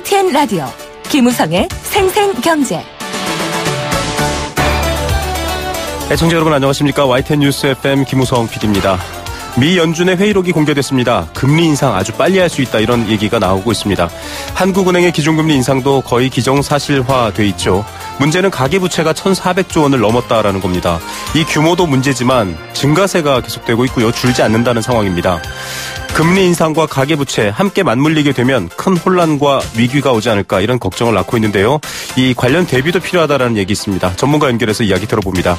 YTN 라디오 김우성의 생생경제. 애청자 여러분 안녕하십니까. YTN 뉴스 FM 김우성 PD입니다. 미 연준의 회의록이 공개됐습니다. 금리 인상 아주 빨리 할 수 있다 이런 얘기가 나오고 있습니다. 한국은행의 기준금리 인상도 거의 기정사실화돼 있죠. 문제는 가계부채가 1,400조 원을 넘었다라는 겁니다. 이 규모도 문제지만 증가세가 계속되고 있고요. 줄지 않는다는 상황입니다. 금리 인상과 가계부채 함께 맞물리게 되면 큰 혼란과 위기가 오지 않을까 이런 걱정을 낳고 있는데요. 이 관련 대비도 필요하다라는 얘기 있습니다. 전문가 연결해서 이야기 들어봅니다.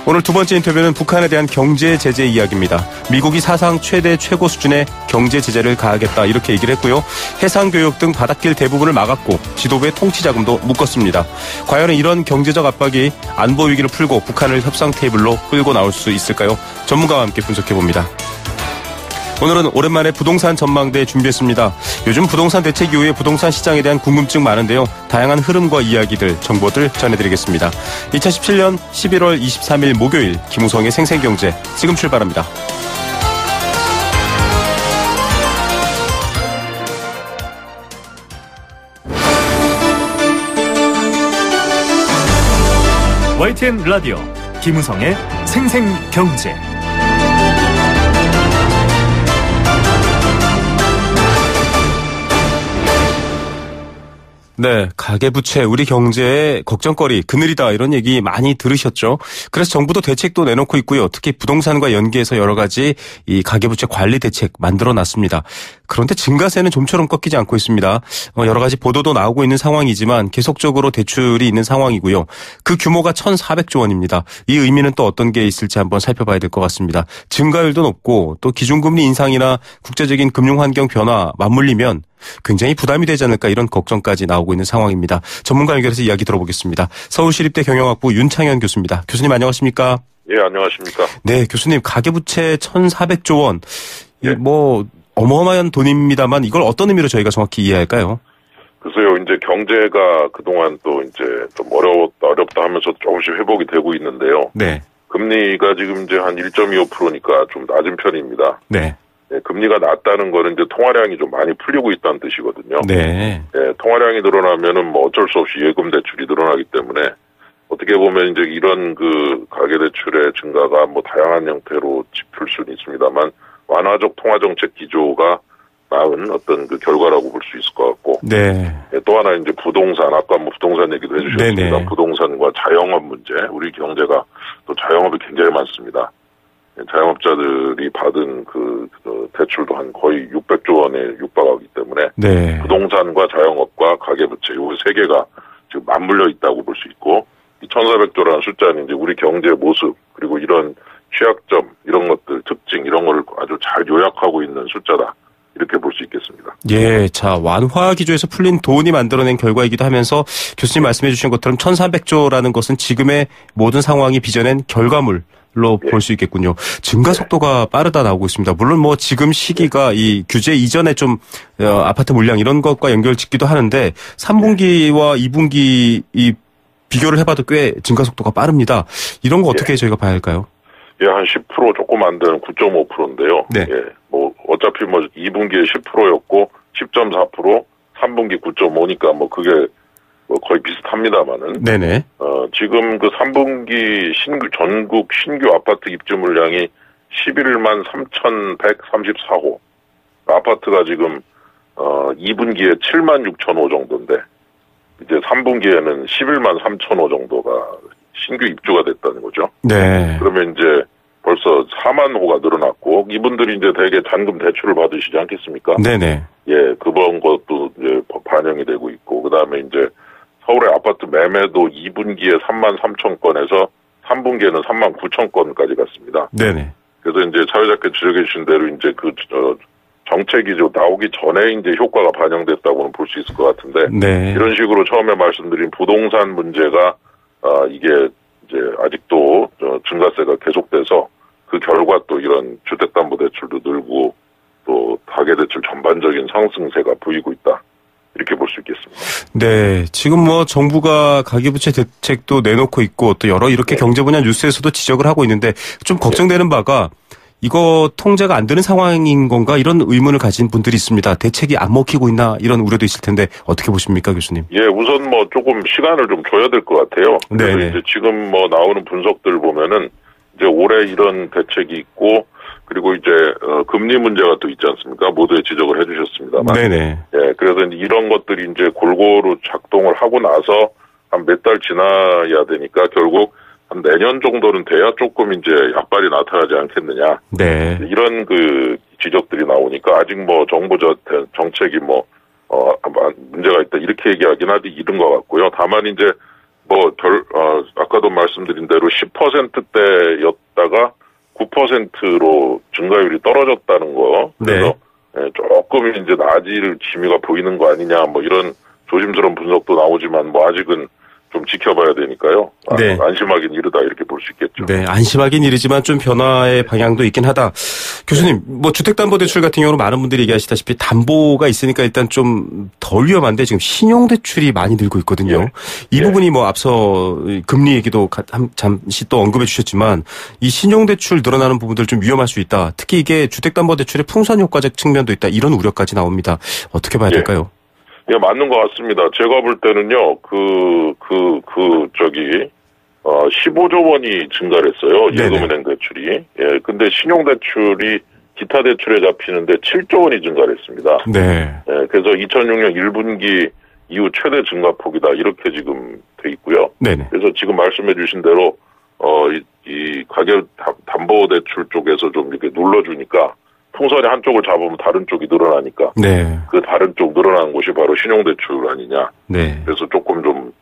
오늘 두 번째 인터뷰는 북한에 대한 경제 제재 이야기입니다. 미국이 사상 최고 수준의 경제 제재를 가하겠다 이렇게 얘기를 했고요. 해상교역 등 바닷길 대부분을 막았고 지도부의 통치 자금도 묶었습니다. 과연 이런 경제적 압박이 안보 위기를 풀고 북한을 협상 테이블로 끌고 나올 수 있을까요? 전문가와 함께 분석해봅니다. 오늘은 오랜만에 부동산 전망대 준비했습니다. 요즘 부동산 대책 이후에 부동산 시장에 대한 궁금증 많은데요. 다양한 흐름과 이야기들, 정보들 전해드리겠습니다. 2017년 11월 23일 목요일 김우성의 생생경제 지금 출발합니다. YTN 라디오 김우성의 생생경제. 네, 가계부채, 우리 경제의 걱정거리, 그늘이다 이런 얘기 많이 들으셨죠. 그래서 정부도 대책도 내놓고 있고요. 특히 부동산과 연계해서 여러 가지 이 가계부채 관리 대책 만들어놨습니다. 그런데 증가세는 좀처럼 꺾이지 않고 있습니다. 여러 가지 보도도 나오고 있는 상황이지만 계속적으로 대출이 있는 상황이고요. 그 규모가 1,400조 원입니다. 이 의미는 또 어떤 게 있을지 한번 살펴봐야 될 것 같습니다. 증가율도 높고 또 기준금리 인상이나 국제적인 금융환경 변화 맞물리면 굉장히 부담이 되지 않을까 이런 걱정까지 나오고 있는 상황입니다. 전문가 연결해서 이야기 들어보겠습니다. 서울시립대 경영학부 윤창현 교수입니다. 교수님 안녕하십니까? 예, 안녕하십니까? 네, 교수님 가계부채 1,400조 원. 예. 어마어마한 돈입니다만 이걸 어떤 의미로 저희가 정확히 이해할까요? 글쎄요, 이제 경제가 그동안 또 이제 좀 어렵다 하면서 조금씩 회복이 되고 있는데요. 네. 금리가 지금 이제 한 1.25%니까 좀 낮은 편입니다. 네. 네, 금리가 낮다는 거는 이제 통화량이 좀 많이 풀리고 있다는 뜻이거든요. 네. 네, 통화량이 늘어나면은 뭐 어쩔 수 없이 예금 대출이 늘어나기 때문에 어떻게 보면 이제 이런 그 가계대출의 증가가 뭐 다양한 형태로 짚을 수는 있습니다만 완화적 통화정책 기조가 나은 어떤 그 결과라고 볼 수 있을 것 같고. 네. 네, 또 하나 이제 부동산, 아까 뭐 부동산 얘기도 해주셨습니다. 네네. 부동산과 자영업 문제, 우리 경제가 또 자영업이 굉장히 많습니다. 자영업자들이 받은 그 대출도 한 거의 600조 원에 육박하기 때문에 네. 부동산과 자영업과 가계부채 이 세 개가 지금 맞물려 있다고 볼 수 있고 이 1,400조라는 숫자는 이제 우리 경제의 모습 그리고 이런 취약점 이런 것들 특징 이런 거를 아주 잘 요약하고 있는 숫자다 이렇게 볼 수 있겠습니다. 예, 자 완화 기조에서 풀린 돈이 만들어낸 결과이기도 하면서 교수님 말씀해 주신 것처럼 1,400조라는 것은 지금의 모든 상황이 빚어낸 결과물 로 볼 수 있겠군요. 증가 속도가 빠르다 나오고 있습니다. 물론 뭐 지금 시기가 이 규제 이전에 좀 아파트 물량 이런 것과 연결짓기도 하는데 3분기와 2분기 이 비교를 해봐도 꽤 증가 속도가 빠릅니다. 이런 거 어떻게 저희가 봐야 할까요? 예, 한 10% 조금 안 되는 9.5%인데요. 네. 예, 뭐 어차피 뭐 2분기에 10%였고 10.4%, 3분기 9.5니까 뭐 그게 뭐 거의 비슷합니다만은. 네네. 지금 그 3분기 전국 신규 아파트 입주 물량이 11만 3,134호. 아파트가 지금, 2분기에 7만 6,000호 정도인데, 이제 3분기에는 11만 3,000호 정도가 신규 입주가 됐다는 거죠. 네. 그러면 이제 벌써 4만 호가 늘어났고, 이분들이 이제 대개 잔금 대출을 받으시지 않겠습니까? 네네. 예, 그런 것도 이제 반영이 되고 있고, 그 다음에 이제 서울의 아파트 매매도 2분기에 3만 3천 건에서 3분기에는 3만 9천 건까지 갔습니다. 네네. 그래서 이제 사회자께 지적해 주신 대로 이제 그, 정책이 좀 나오기 전에 이제 효과가 반영됐다고는 볼 수 있을 것 같은데. 네. 이런 식으로 처음에 말씀드린 부동산 문제가, 이게 이제 아직도 증가세가 계속돼서 그 결과 또 이런 주택담보대출도 늘고 또 가계대출 전반적인 상승세가 보이고 있다. 이렇게 볼 수 있겠습니다. 네. 지금 뭐 정부가 가계부채 대책도 내놓고 있고 또 여러 이렇게 경제 분야 뉴스에서도 지적을 하고 있는데 좀 걱정되는 바가 이거 통제가 안 되는 상황인 건가 이런 의문을 가진 분들이 있습니다. 대책이 안 먹히고 있나 이런 우려도 있을 텐데 어떻게 보십니까, 교수님? 예, 우선 뭐 조금 시간을 좀 줘야 될 것 같아요. 그래서 네네. 이제 지금 뭐 나오는 분석들 보면은 이제 올해 이런 대책이 있고 그리고 이제 금리 문제가 또 있지 않습니까? 모두에 지적을 해주셨습니다만. 네네. 예, 그래서 이런 것들이 이제 골고루 작동을 하고 나서 한 몇 달 지나야 되니까 결국 한 내년 정도는 돼야 조금 이제 약발이 나타나지 않겠느냐. 네. 이런 그 지적들이 나오니까 아직 뭐 정부 정책이 뭐 문제가 있다 이렇게 얘기하긴 하기 이른 것 같고요. 다만 이제 뭐 아까도 말씀드린 대로 10%대였다가 9%로 증가율이 떨어졌다는 거. 그래서 네. 조금 이제 나아질 기미가 보이는 거 아니냐 뭐 이런 조심스러운 분석도 나오지만 뭐 아직은 좀 지켜봐야 되니까요. 네. 안심하긴 이르다 이렇게 볼 수 있겠죠. 네, 안심하긴 이르지만 좀 변화의 방향도 있긴 하다. 교수님, 뭐 주택담보대출 같은 경우는 많은 분들이 얘기하시다시피 담보가 있으니까 일단 좀 덜 위험한데 지금 신용대출이 많이 늘고 있거든요. 예. 이 부분이 뭐 앞서 금리 얘기도 잠시 또 언급해 주셨지만 이 신용대출 늘어나는 부분들 좀 위험할 수 있다. 특히 이게 주택담보대출의 풍선 효과적 측면도 있다. 이런 우려까지 나옵니다. 어떻게 봐야 될까요? 예, 맞는 것 같습니다. 제가 볼 때는요, 15조 원이 증가를 했어요. 예금은행 대출이. 예, 근데 신용대출이 기타 대출에 잡히는데 7조 원이 증가를 했습니다. 네. 예, 그래서 2006년 1분기 이후 최대 증가폭이다. 이렇게 지금 돼 있고요. 네네. 그래서 지금 말씀해 주신 대로, 이 가격 담보대출 쪽에서 좀 이렇게 눌러주니까 풍선의 한쪽을 잡으면 다른 쪽이 늘어나니까 네. 그 다른 쪽 늘어나는 곳이 바로 신용대출 아니냐. 네. 그래서 조금 좀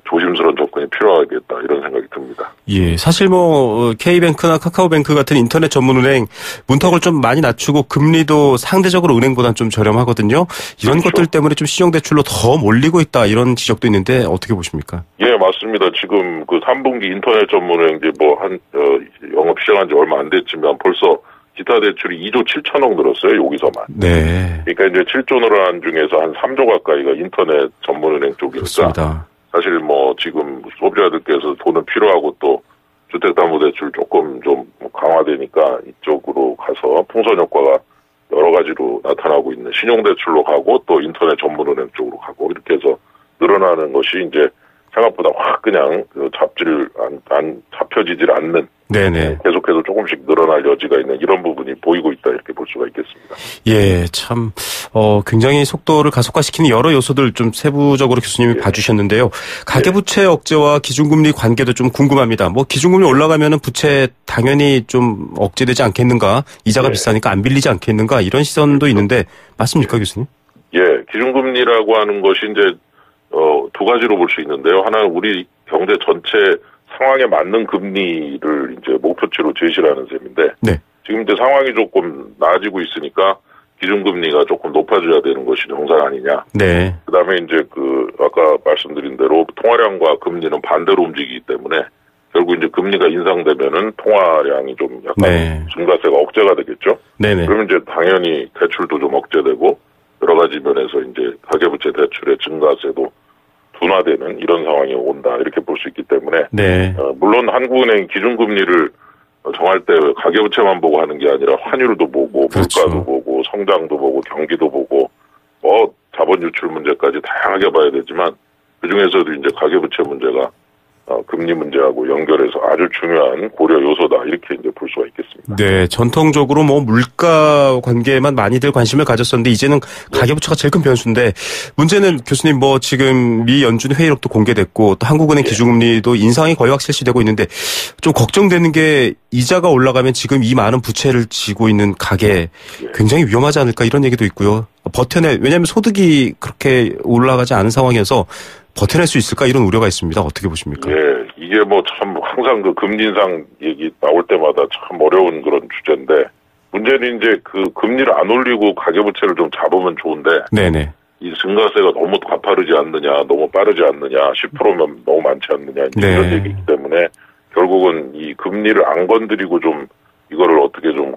조심스러운 접근이 필요하겠다 이런 생각이 듭니다. 예, 사실 뭐 K뱅크나 카카오뱅크 같은 인터넷 전문은행 문턱을 좀 많이 낮추고 금리도 상대적으로 은행보다는 좀 저렴하거든요. 이런 그렇죠. 것들 때문에 좀 신용대출로 더 몰리고 있다 이런 지적도 있는데 어떻게 보십니까? 예, 맞습니다. 지금 그 3분기 인터넷 전문은행 이제 뭐 영업 시작한 지 얼마 안 됐지만 벌써 기타 대출이 2조 7천억 늘었어요, 여기서만. 네. 그러니까 이제 7조 늘어난 중에서 한 3조 가까이가 인터넷 전문은행 쪽이니까. 그렇습니다. 사실 뭐 지금 소비자들께서 돈은 필요하고 또 주택담보대출 조금 좀 강화되니까 이쪽으로 가서 풍선 효과가 여러 가지로 나타나고 있는 신용대출로 가고 또 인터넷 전문은행 쪽으로 가고 이렇게 해서 늘어나는 것이 이제 생각보다 확 그냥 잡혀지질 않는. 네네. 계속해서 조금씩 늘어날 여지가 있는 이런 부분이 보이고 있다 이렇게 볼 수가 있겠습니다. 예, 참 굉장히 속도를 가속화시키는 여러 요소들 좀 세부적으로 교수님이 봐주셨는데요. 가계부채 억제와 기준금리 관계도 좀 궁금합니다. 뭐 기준금리 올라가면은 부채 당연히 좀 억제되지 않겠는가? 이자가 비싸니까 안 빌리지 않겠는가? 이런 시선도 있는데 맞습니까, 교수님? 예, 기준금리라고 하는 것이 이제 두 가지로 볼 수 있는데요. 하나는 우리 경제 전체 상황에 맞는 금리를 이제 목표치로 제시하는 셈인데 네. 지금 이제 상황이 조금 나아지고 있으니까 기준금리가 조금 높아져야 되는 것이 정상 아니냐. 네. 그다음에 이제 아까 말씀드린 대로 통화량과 금리는 반대로 움직이기 때문에 결국 이제 금리가 인상되면은 통화량이 좀 약간 증가세가 억제가 되겠죠. 네네. 그러면 이제 당연히 대출도 좀 억제되고 여러 가지 면에서 이제 가계부채 대출의 증가세도 둔화되는 이런 상황이 온다 이렇게 볼 수 있기 때문에 네. 물론 한국은행 기준금리를 정할 때 가계부채만 보고 하는 게 아니라 환율도 보고 그렇죠. 물가도 보고 성장도 보고 경기도 보고 자본 유출 문제까지 다양하게 봐야 되지만 그중에서도 이제 가계부채 문제가 금리 문제하고 연결해서 아주 중요한 고려 요소다 이렇게 이제 볼 수가 있겠습니다. 네, 전통적으로 뭐 물가 관계에만 많이들 관심을 가졌었는데 이제는 가계부채가 제일 큰 변수인데 문제는 교수님 뭐 지금 미 연준 회의록도 공개됐고 또 한국은행 기준금리도 인상이 거의 확실시되고 있는데 좀 걱정되는 게 이자가 올라가면 지금 이 많은 부채를 지고 있는 가계 굉장히 위험하지 않을까 이런 얘기도 있고요. 왜냐하면 소득이 그렇게 올라가지 않은 상황에서 버텨낼 수 있을까 이런 우려가 있습니다. 어떻게 보십니까? 예, 이게 뭐 참 항상 그 금리 인상 얘기 나올 때마다 참 어려운 그런 주제인데 문제는 이제 그 금리를 안 올리고 가계부채를 좀 잡으면 좋은데 네네. 이 증가세가 너무 가파르지 않느냐, 너무 빠르지 않느냐, 10%면 너무 많지 않느냐 이런 얘기이기 때문에 결국은 이 금리를 안 건드리고 좀 이거를 어떻게 좀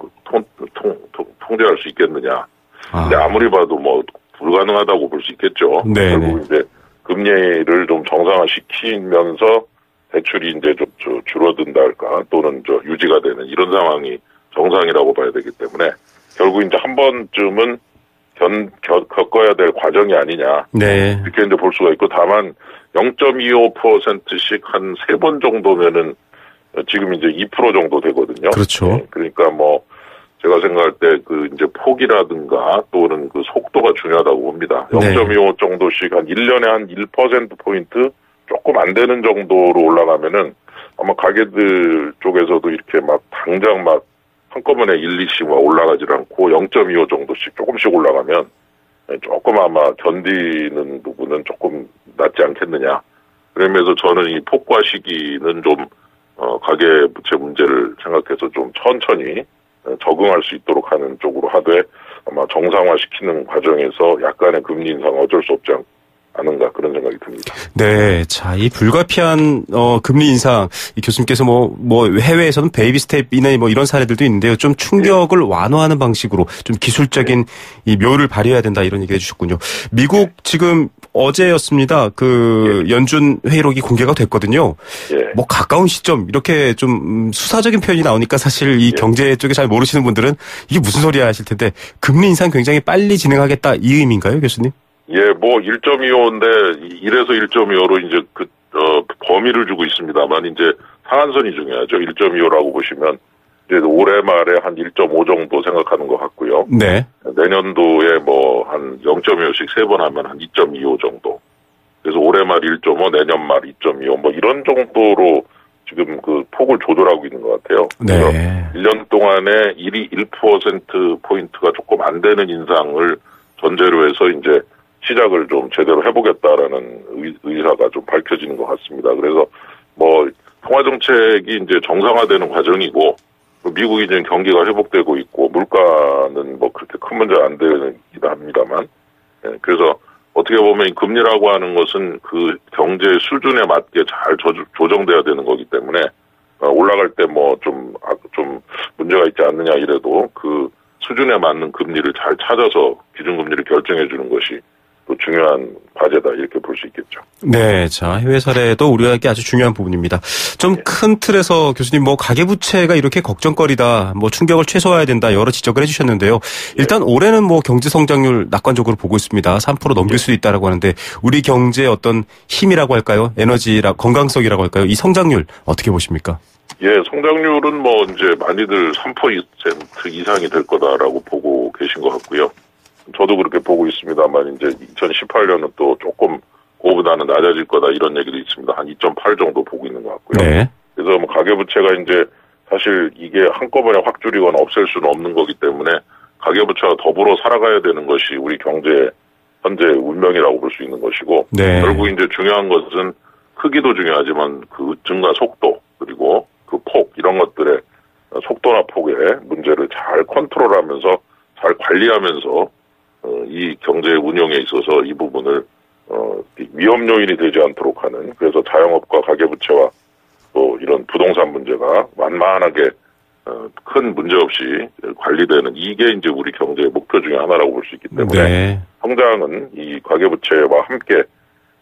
통제할 수 있겠느냐. 근데 아무리 봐도 뭐 불가능하다고 볼 수 있겠죠. 네네. 결국 이제 금리를 좀 정상화시키면서 대출이 이제 좀 줄어든다 할까 또는 유지가 되는 이런 상황이 정상이라고 봐야 되기 때문에 결국 이제 한 번쯤은 겪어야 될 과정이 아니냐. 네. 이렇게 이제 볼 수가 있고, 다만 0.25%씩 한 3번 정도면은 지금 이제 2% 정도 되거든요. 그렇죠. 네, 그러니까 뭐 제가 생각할 때 그 이제 폭이라든가 또는 그 속도가 중요하다고 봅니다. 0.25 정도씩 한 1년에 한 1%포인트 조금 안 되는 정도로 올라가면은 아마 가게들 쪽에서도 이렇게 막 당장 막 한꺼번에 1, 2씩 막 올라가질 않고 0.25 정도씩 조금씩 올라가면 조금 아마 견디는 부분은 조금 낫지 않겠느냐. 그러면서 저는 이 폭과 시기는 좀 가계 부채 문제를 생각해서 좀 천천히 적응할 수 있도록 하는 쪽으로 하되 아마 정상화시키는 과정에서 약간의 금리 인상 어쩔 수 없지 않은가 그런 생각이 듭니다. 네, 자, 이 불가피한 금리 인상, 이 교수님께서 뭐 해외에서는 베이비 스텝이나 뭐 이런 사례들도 있는데요. 좀 충격을 완화하는 방식으로 좀 기술적인 이 묘를 발휘해야 된다 이런 얘기 해주셨군요. 미국 지금 어제였습니다. 그 연준 회의록이 공개가 됐거든요. 뭐 가까운 시점 이렇게 좀 수사적인 표현이 나오니까 사실 이 경제 쪽에 잘 모르시는 분들은 이게 무슨 소리야 하실 텐데 금리 인상 굉장히 빨리 진행하겠다 이 의미인가요, 교수님? 뭐 1.25인데 1에서 1.25로 이제 범위를 주고 있습니다만 이제 상한선이 중요하죠. 1.25라고 보시면 이제 올해 말에 한 1.5 정도 생각하는 것 같고요. 네. 내년도에 뭐 한 0.25씩 3번 하면 한 2.25 정도. 그래서 올해 말 1.5, 내년 말 2.25 뭐 이런 정도로 지금 그 폭을 조절하고 있는 것 같아요. 그래서 1년 동안에 1%포인트가 조금 안 되는 인상을 전제로 해서 이제 시작을 좀 제대로 해보겠다라는 의사가 좀 밝혀지는 것 같습니다. 그래서 뭐 통화정책이 이제 정상화되는 과정이고 미국이 이제 경기가 회복되고 있고 물가는 뭐 그렇게 큰 문제가 안 되긴 합니다만 그래서 어떻게 보면 이 금리라고 하는 것은 그 경제 수준에 맞게 잘 조정돼야 되는 거기 때문에 올라갈 때 뭐 좀 문제가 있지 않느냐 이래도 그 수준에 맞는 금리를 잘 찾아서 기준금리를 결정해 주는 것이 또 중요한 과제다 이렇게 볼 수 있겠죠. 네, 자 해외 사례도 우리에게 아주 중요한 부분입니다. 좀 큰 틀에서 교수님 뭐 가계부채가 이렇게 걱정거리다, 뭐 충격을 최소화해야 된다 여러 지적을 해주셨는데요. 일단 올해는 뭐 경제 성장률 낙관적으로 보고 있습니다. 3% 넘길 수도 있다라고 하는데 우리 경제의 어떤 힘이라고 할까요, 에너지라 건강성이라고 할까요, 이 성장률 어떻게 보십니까? 성장률은 뭐 이제 많이들 3% 이상이 될 거다라고 보고 계신 것 같고요. 저도 그렇게 보고 있습니다만 이제 2018년은 또 조금 그거보다는 낮아질 거다 이런 얘기도 있습니다. 한 2.8 정도 보고 있는 것 같고요. 네. 그래서 뭐 가계부채가 이제 사실 이게 한꺼번에 확 줄이거나 없앨 수는 없는 거기 때문에 가계부채와 더불어 살아가야 되는 것이 우리 경제 현재 운명이라고 볼 수 있는 것이고 결국 이제 중요한 것은 크기도 중요하지만 그 증가 속도 그리고 그 폭 이런 것들의 속도나 폭의 문제를 잘 컨트롤하면서 잘 관리하면서 이 경제 운영에 있어서 이 부분을 위험 요인이 되지 않도록 하는 그래서 자영업과 가계부채와 또 이런 부동산 문제가 완만하게 큰 문제 없이 관리되는 이게 이제 우리 경제의 목표 중에 하나라고 볼 수 있기 때문에 성장은 이 가계부채와 함께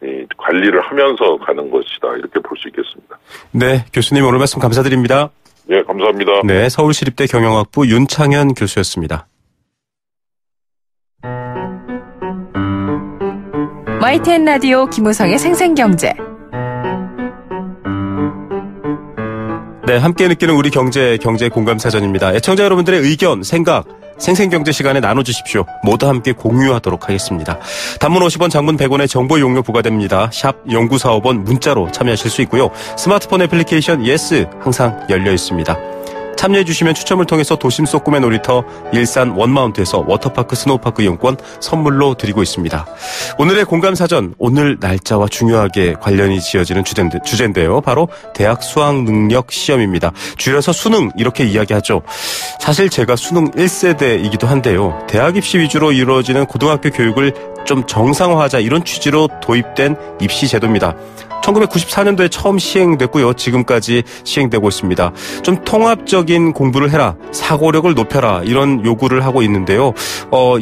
이 관리를 하면서 가는 것이다 이렇게 볼 수 있겠습니다. 네, 교수님 오늘 말씀 감사드립니다. 네, 감사합니다. 네, 서울시립대 경영학부 윤창현 교수였습니다. YTN 라디오 김우성의 생생경제. 네, 함께 느끼는 우리 경제 공감사전입니다. 애청자 여러분들의 의견, 생각, 생생경제 시간에 나눠주십시오. 모두 함께 공유하도록 하겠습니다. 단문 50원, 장문 100원의 정보 용료 부과됩니다. 샵 0945번 문자로 참여하실 수 있고요. 스마트폰 애플리케이션 예스 항상 열려 있습니다. 참여해 주시면 추첨을 통해서 도심 속 꿈의 놀이터 일산 원마운트에서 워터파크 스노우파크 이용권 선물로 드리고 있습니다. 오늘의 공감사전, 오늘 날짜와 중요하게 관련이 지어지는 주제인데요. 바로 대학 수학능력 시험입니다. 줄여서 수능 이렇게 이야기하죠. 사실 제가 수능 1세대이기도 한데요. 대학 입시 위주로 이루어지는 고등학교 교육을 좀 정상화하자 이런 취지로 도입된 입시 제도입니다. 1994년도에 처음 시행됐고요. 지금까지 시행되고 있습니다. 좀 통합적인 공부를 해라, 사고력을 높여라 이런 요구를 하고 있는데요.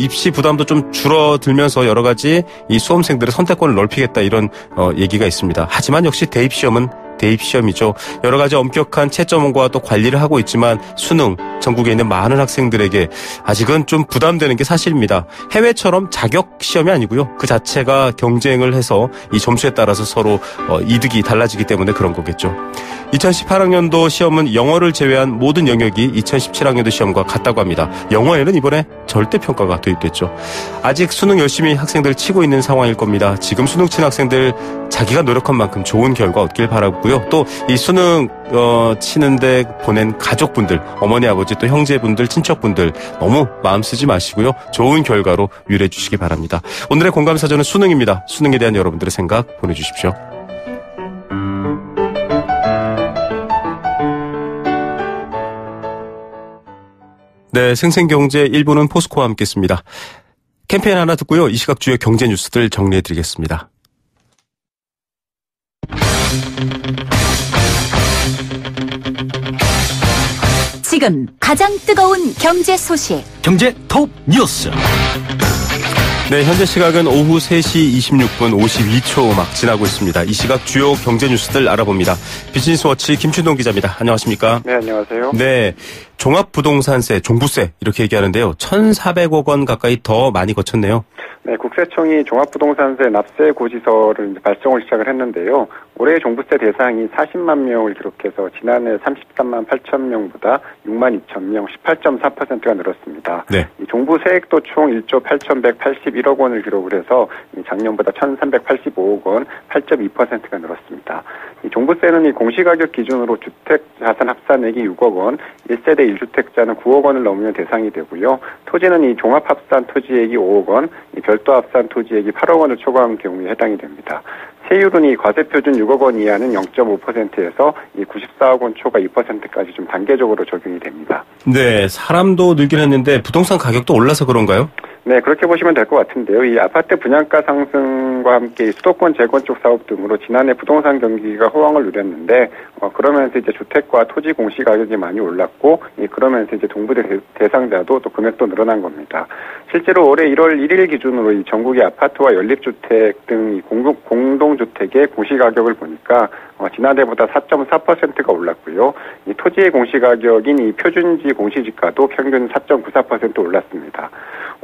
입시 부담도 좀 줄어들면서 여러 가지 이 수험생들의 선택권을 넓히겠다 이런 얘기가 있습니다. 하지만 역시 대입시험은 대입 시험이죠. 여러 가지 엄격한 채점원과 또 관리를 하고 있지만 수능, 전국에 있는 많은 학생들에게 아직은 좀 부담되는 게 사실입니다. 해외처럼 자격 시험이 아니고요. 그 자체가 경쟁을 해서 이 점수에 따라서 서로 이득이 달라지기 때문에 그런 거겠죠. 2018학년도 시험은 영어를 제외한 모든 영역이 2017학년도 시험과 같다고 합니다. 영어에는 이번에 절대평가가 도입됐죠. 아직 수능 열심히 학생들 치고 있는 상황일 겁니다. 지금 수능 친 학생들 자기가 노력한 만큼 좋은 결과 얻길 바라고요. 또 이 수능 치는데 보낸 가족분들, 어머니, 아버지, 또 형제분들, 친척분들 너무 마음 쓰지 마시고요. 좋은 결과로 유래해 주시기 바랍니다. 오늘의 공감사전은 수능입니다. 수능에 대한 여러분들의 생각 보내주십시오. 네, 생생경제 1부는 포스코와 함께했습니다. 캠페인 하나 듣고요. 이 시각 주요 경제 뉴스들 정리해드리겠습니다. 지금 가장 뜨거운 경제 소식. 경제 톱 뉴스. 네, 현재 시각은 오후 3시 26분 52초 막 지나고 있습니다. 이 시각 주요 경제 뉴스들 알아봅니다. 비즈니스워치 김춘동 기자입니다. 안녕하십니까? 네, 안녕하세요. 네, 종합부동산세, 종부세 이렇게 얘기하는데요. 1,400억 원 가까이 더 많이 거쳤네요. 네, 국세청이 종합부동산세 납세 고지서를 발송을 시작을 했는데요. 올해 종부세 대상이 40만 명을 기록해서 지난해 33만 8천 명보다 6만 2천 명, 18.4%가 늘었습니다. 네. 이 종부세액도 총 1조 8,181억 원을 기록을 해서 작년보다 1,385억 원, 8.2%가 늘었습니다. 이 종부세는 이 공시가격 기준으로 주택 자산 합산액이 6억 원, 1세대 1주택자는 9억 원을 넘으면 대상이 되고요. 토지는 이 종합합산 토지액이 5억 원, 이 별도 합산 토지액이 8억 원을 초과한 경우에 해당이 됩니다. 세율은 이 과세표준 6억 원 이하는 0.5%에서 이 94억 원 초과 2%까지 좀 단계적으로 적용이 됩니다. 네, 사람도 늘긴 했는데 부동산 가격도 올라서 그런가요? 네, 그렇게 보시면 될 것 같은데요. 이 아파트 분양가 상승과 함께 수도권 재건축 사업 등으로 지난해 부동산 경기가 호황을 누렸는데, 그러면서 이제 주택과 토지 공시 가격이 많이 올랐고, 그러면서 이제 동부대 대상자도 또 금액도 늘어난 겁니다. 실제로 올해 1월 1일 기준으로 이 전국의 아파트와 연립주택 등 공동주택의 공시 가격을 보니까 지난해보다 4.4%가 올랐고요. 이 토지의 공시 가격인 이 표준지 공시지가도 평균 4.94% 올랐습니다.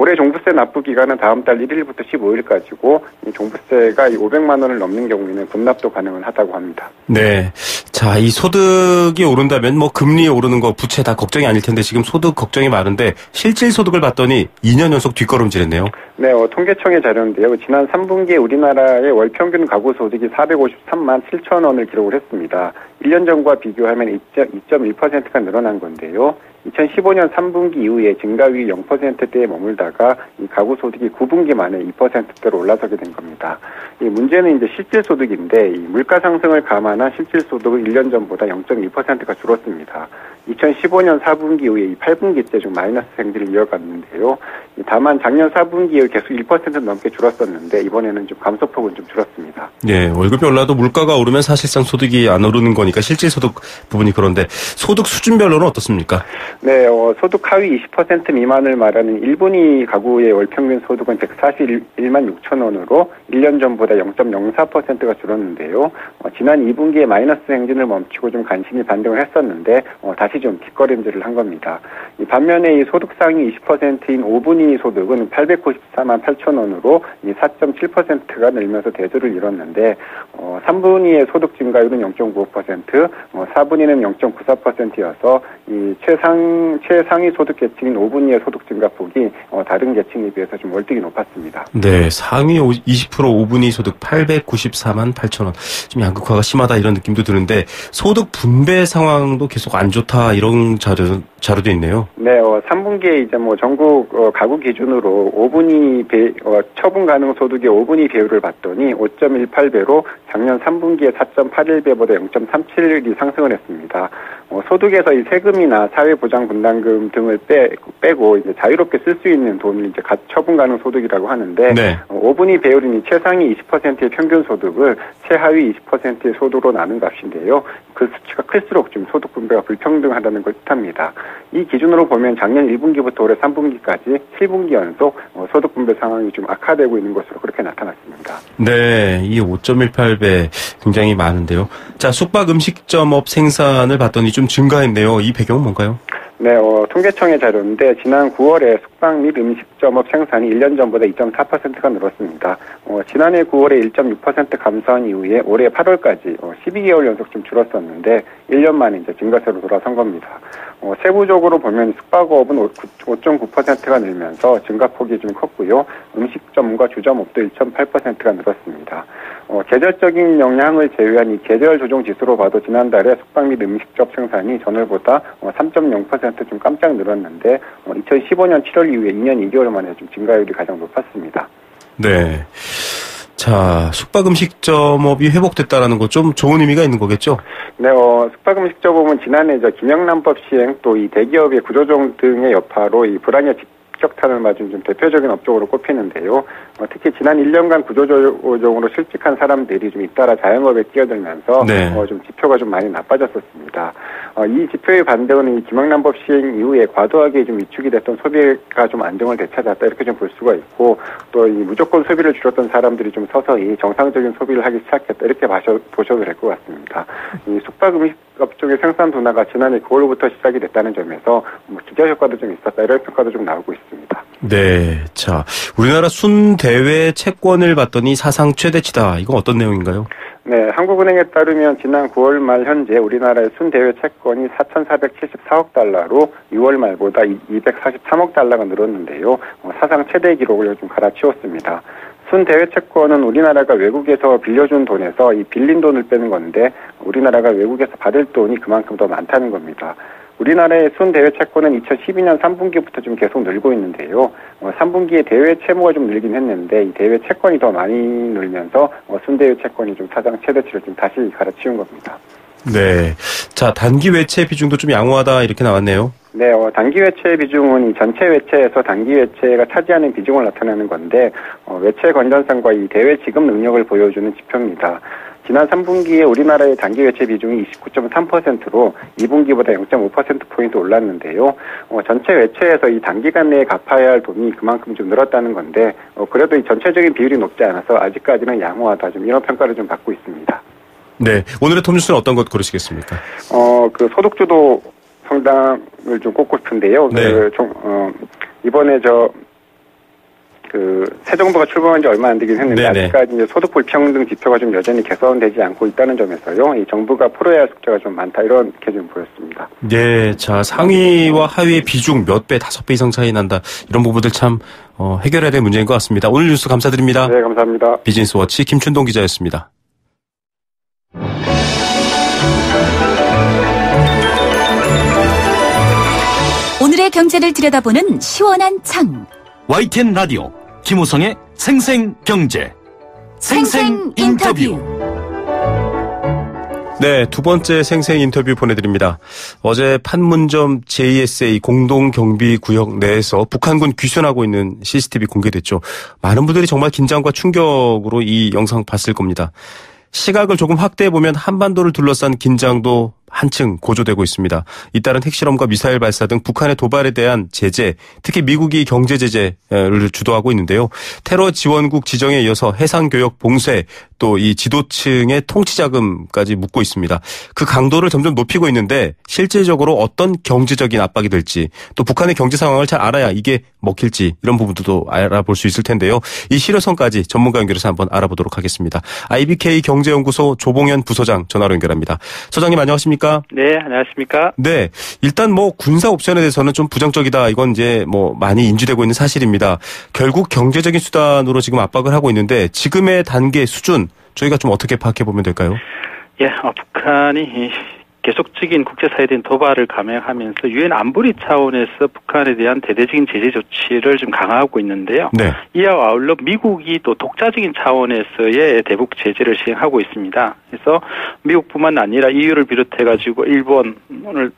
올해 종부세 납부 기간은 다음 달 1일부터 15일까지고 이 종부세가 500만 원을 넘는 경우에는 분납도 가능은 하다고 합니다. 네. 자, 이 소득이 오른다면 뭐 금리 오르는 거 부채 다 걱정이 아닐 텐데 지금 소득 걱정이 많은데 실질 소득을 봤더니 2년 연속 뒷걸음질했네요. 네, 통계청의 자료인데요. 지난 3분기에 우리나라의 월 평균 가구 소득이 453만 7천 원을 기록을 했습니다. 1년 전과 비교하면 2.1%가 늘어난 건데요. 2015년 3분기 이후에 증가율이 0%대에 머물다가 이 가구 소득이 9분기 만에 2%대로 올라서게 된 겁니다. 이 문제는 이제 실질 소득인데 이 물가 상승을 감안한 실질 소득은 1년 전보다 0.2%가 줄었습니다. 2015년 4분기 이후에 이 8분기째 좀 마이너스 행진을 이어갔는데요. 다만 작년 4분기에 계속 1% 넘게 줄었었는데 이번에는 좀 감소폭은 좀 줄었습니다. 네, 월급이 올라도 물가가 오르면 사실상 소득이 안 오르는 거니까 실질 소득 부분이 그런데 소득 수준별로는 어떻습니까? 네, 소득 하위 20% 미만을 말하는 1분위 가구의 월 평균 소득은 141만 6천 원으로 1년 전보다 0.04%가 줄었는데요. 지난 2분기에 마이너스 행진을 멈추고 좀 간신히 반등을 했었는데 다시 좀 뒷걸음질을 한 겁니다. 반면에 이 소득 상위 20%인 5분위 소득은 894만 8천 원으로 4.7%가 늘면서 대조를 이뤘는데 3분위의 소득 증가율은 0.95%, 4분위는 0.94%여서 이 최상위 소득 계층인 5분위의 소득 증가폭이 다른 계층에 비해서 좀 월등히 높았습니다. 네, 상위 20% 5분위 소득 894만 8천 원. 좀 양극화가 심하다 이런 느낌도 드는데 소득 분배 상황도 계속 안 좋다 이런 자료도 있네요. 네, 3분기에 이제 전국 가구 기준으로 5분위 처분 가능 소득의 5분위 배율을 봤더니 5.18배로 작년 3분기에 4.81배보다 0.37이 상승을 했습니다. 소득에서 이 세금이나 사회보장분담금 등을 빼고 이제 자유롭게 쓸 수 있는 돈을 이제 처분 가능 소득이라고 하는데, 네. 5분위 배율인 이 최상위 20%의 평균 소득을 최하위 20%의 소득으로 나눈 값인데요. 그 수치가 클수록 좀 소득 분배가 불평등하다는 걸 뜻합니다. 이 기준으로 보면 작년 1분기부터 올해 3분기까지 7분기 연속 소득 분배 상황이 좀 악화되고 있는 것으로 그렇게 나타났습니다. 네, 이 5.18배 굉장히 많은데요. 자, 숙박 음식점업 생산을 봤더니 좀 증가했네요. 이 배경은 뭔가요? 네, 통계청의 자료인데 지난 9월에 숙박 및 음식점업 생산이 1년 전보다 2.4%가 늘었습니다. 지난해 9월에 1.6% 감소한 이후에 올해 8월까지 12개월 연속 좀 줄었었는데 1년 만에 이제 증가세로 돌아선 겁니다. 세부적으로 보면 숙박업은 5.9%가 늘면서 증가폭이 좀 컸고요. 음식점과 주점업도 1.8%가 늘었습니다. 계절적인 영향을 제외한 이 계절 조정 지수로 봐도 지난달에 숙박 및 음식점 생산이 전월보다 3.0% 좀 깜짝 늘었는데 2015년 7월 이후에 2년 2개월 만에 좀 증가율이 가장 높았습니다. 네. 자, 숙박음식점업이 회복됐다라는 거 좀 좋은 의미가 있는 거겠죠? 네, 숙박음식점업은 지난해 김영란법 시행 또 이 대기업의 구조조정 등의 여파로 이 불황의 직격탄을 맞은 좀 대표적인 업종으로 꼽히는데요. 특히 지난 1년간 구조조정으로 실직한 사람들이 좀 잇따라 자영업에 끼어들면서 네. 좀 지표가 좀 많이 나빠졌었습니다. 이 지표의 반대로는 이 김영란법 시행 이후에 과도하게 좀 위축이 됐던 소비가 좀 안정을 되찾았다 이렇게 좀 볼 수가 있고 또 이 무조건 소비를 줄였던 사람들이 좀 서서히 정상적인 소비를 하기 시작했다 이렇게 보셔도 될 것 같습니다. 이 숙박 음식 업종의 생산 둔화가 지난해 9월부터 시작이 됐다는 점에서 기저 효과도 좀 있었다 이런 평가도 좀 나오고 있습니다. 네, 자 우리나라 순대외 채권을 봤더니 사상 최대치다. 이건 어떤 내용인가요? 네, 한국은행에 따르면 지난 9월 말 현재 우리나라의 순대외 채권이 4,474억 달러로 6월 말보다 243억 달러가 늘었는데요. 사상 최대 기록을 좀 갈아치웠습니다. 순대외 채권은 우리나라가 외국에서 빌려준 돈에서 이 빌린 돈을 빼는 건데 우리나라가 외국에서 받을 돈이 그만큼 더 많다는 겁니다. 우리나라의 순대외 채권은 2012년 3분기부터 좀 계속 늘고 있는데요. 3분기에 대외 채무가 좀 늘긴 했는데 이 대외 채권이 더 많이 늘면서 순대외 채권이 좀 사상 최대치를 좀 다시 갈아치운 겁니다. 네. 자, 단기 외채 비중도 좀 양호하다 이렇게 나왔네요. 네, 단기 외채 비중은 이 전체 외채에서 단기 외채가 차지하는 비중을 나타내는 건데 외채 건전성과 이 대외 지급 능력을 보여주는 지표입니다. 지난 3분기에 우리나라의 단기 외채 비중이 29.3%로 2분기보다 0.5%포인트 올랐는데요. 전체 외채에서 이 단기간 내에 갚아야 할 돈이 그만큼 좀 늘었다는 건데, 그래도 이 전체적인 비율이 높지 않아서 아직까지는 양호하다. 좀 이런 평가를 좀 받고 있습니다. 네. 오늘의 톱뉴스는 어떤 것 고르시겠습니까? 소득주도 성장을 좀 꼽고 싶은데요. 네. 이번에 새 정부가 출범한 지 얼마 안 되긴 했는데 네네. 아직까지 이제 소득 불평등 지표가 좀 여전히 개선되지 않고 있다는 점에서요. 이 정부가 풀어야 할 숙제가 좀 많다 이렇게 좀 보였습니다. 네, 자 상위와 하위의 비중 몇 배, 5배 이상 차이 난다. 이런 부분들 참 해결해야 될 문제인 것 같습니다. 오늘 뉴스 감사드립니다. 네, 감사합니다. 비즈니스워치 김춘동 기자였습니다. 오늘의 경제를 들여다보는 시원한 창. YTN 라디오 김우성의 생생경제 생생인터뷰. 네, 두 번째 생생 인터뷰 보내드립니다. 어제 판문점 JSA 공동경비구역 내에서 북한군 귀순하고 있는 CCTV 공개됐죠. 많은 분들이 정말 긴장과 충격으로 이 영상 봤을 겁니다. 시각을 조금 확대해보면 한반도를 둘러싼 긴장도 한층 고조되고 있습니다. 잇따른 핵실험과 미사일 발사 등 북한의 도발에 대한 제재, 특히 미국이 경제 제재를 주도하고 있는데요. 테러 지원국 지정에 이어서 해상교역 봉쇄, 또 이 지도층의 통치자금까지 묻고 있습니다. 그 강도를 점점 높이고 있는데 실질적으로 어떤 경제적인 압박이 될지, 또 북한의 경제 상황을 잘 알아야 이게 먹힐지 이런 부분도 알아볼 수 있을 텐데요. 이 실효성까지 전문가 연결해서 한번 알아보도록 하겠습니다. IBK 경제연구소 조봉현 부소장 전화로 연결합니다. 소장님 안녕하십니까? 네, 안녕하십니까? 네, 일단 군사 옵션에 대해서는 좀 부정적이다. 이건 이제 많이 인지되고 있는 사실입니다. 결국 경제적인 수단으로 지금 압박을 하고 있는데 지금의 단계 수준 저희가 좀 어떻게 파악해 보면 될까요? 예, 북한이 계속적인 국제사회에 대한 도발을 감행하면서 유엔 안보리 차원에서 북한에 대한 대대적인 제재 조치를 좀 강화하고 있는데요. 네. 이와 아울러 미국이 또 독자적인 차원에서의 대북 제재를 시행하고 있습니다. 그래서 미국뿐만 아니라 EU를 비롯해가지고 일본을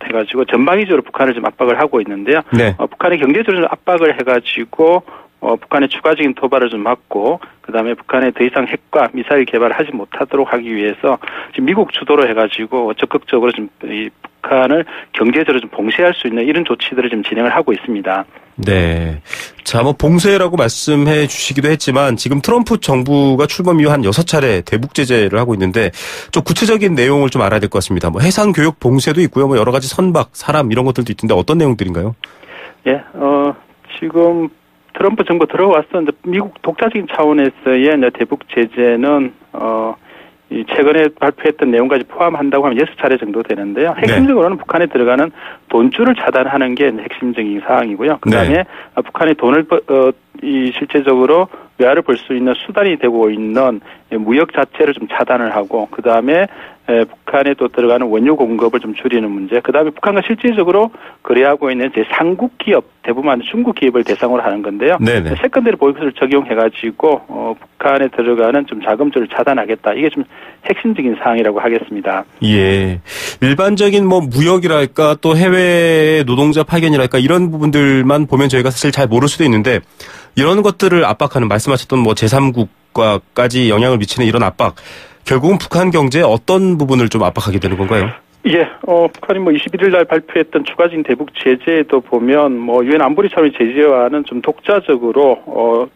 해가지고 전방위적으로 북한을 좀 압박을 하고 있는데요. 네. 북한의 경제적으로 압박을 해가지고 북한의 추가적인 도발을 좀 막고 그다음에 북한에 더 이상 핵과 미사일 개발을 하지 못하도록 하기 위해서 지금 미국 주도로 해가지고 적극적으로 좀 이 북한을 경제적으로 좀 봉쇄할 수 있는 이런 조치들을 좀 진행을 하고 있습니다. 네. 자, 뭐 봉쇄라고 말씀해 주시기도 했지만 지금 트럼프 정부가 출범 이후 한 6차례 대북 제재를 하고 있는데 좀 구체적인 내용을 좀 알아야 될 것 같습니다. 뭐 해상 교육 봉쇄도 있고요. 뭐 여러 가지 선박, 사람 이런 것들도 있던데 어떤 내용들인가요? 예. 지금 트럼프 정부 들어왔었는데 미국 독자적인 차원에서의 대북 제재는 이 최근에 발표했던 내용까지 포함한다고 하면 6차례 정도 되는데요. 핵심적으로는 네. 북한에 들어가는 돈줄을 차단하는 게 핵심적인 사항이고요. 그다음에 네. 북한이 돈을 실제적으로 외화를 벌 수 있는 수단이 되고 있는 무역 자체를 좀 차단을 하고 그다음에 북한에 또 들어가는 원유 공급을 좀 줄이는 문제. 그다음에 북한과 실질적으로 거래하고 있는 제3국 기업 대부분 중국 기업을 대상으로 하는 건데요. 네네. 세컨더리 보이콧을 적용해가지고 북한에 들어가는 좀 자금줄을 차단하겠다. 이게 좀 핵심적인 사항이라고 하겠습니다. 예, 일반적인 뭐 무역이랄까 또 해외 노동자 파견이랄까 이런 부분들만 보면 저희가 사실 잘 모를 수도 있는데 이런 것들을 압박하는 말씀하셨던 뭐 제3국과까지 영향을 미치는 이런 압박. 결국은 북한 경제에 어떤 부분을 좀 압박하게 되는 건가요? 예, 북한이 뭐 21일 날 발표했던 추가적인 대북 제재도 보면 뭐 유엔 안보리 차원의 제재와는 좀 독자적으로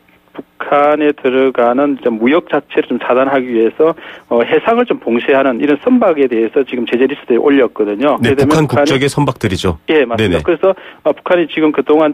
북한에 들어가는 무역 자체를 좀 차단하기 위해서 해상을 좀 봉쇄하는 이런 선박에 대해서 지금 제재 리스트에 올렸거든요. 네, 북한 국적의 선박들이죠. 예, 맞습니다. 네네. 그래서 북한이 지금 그동안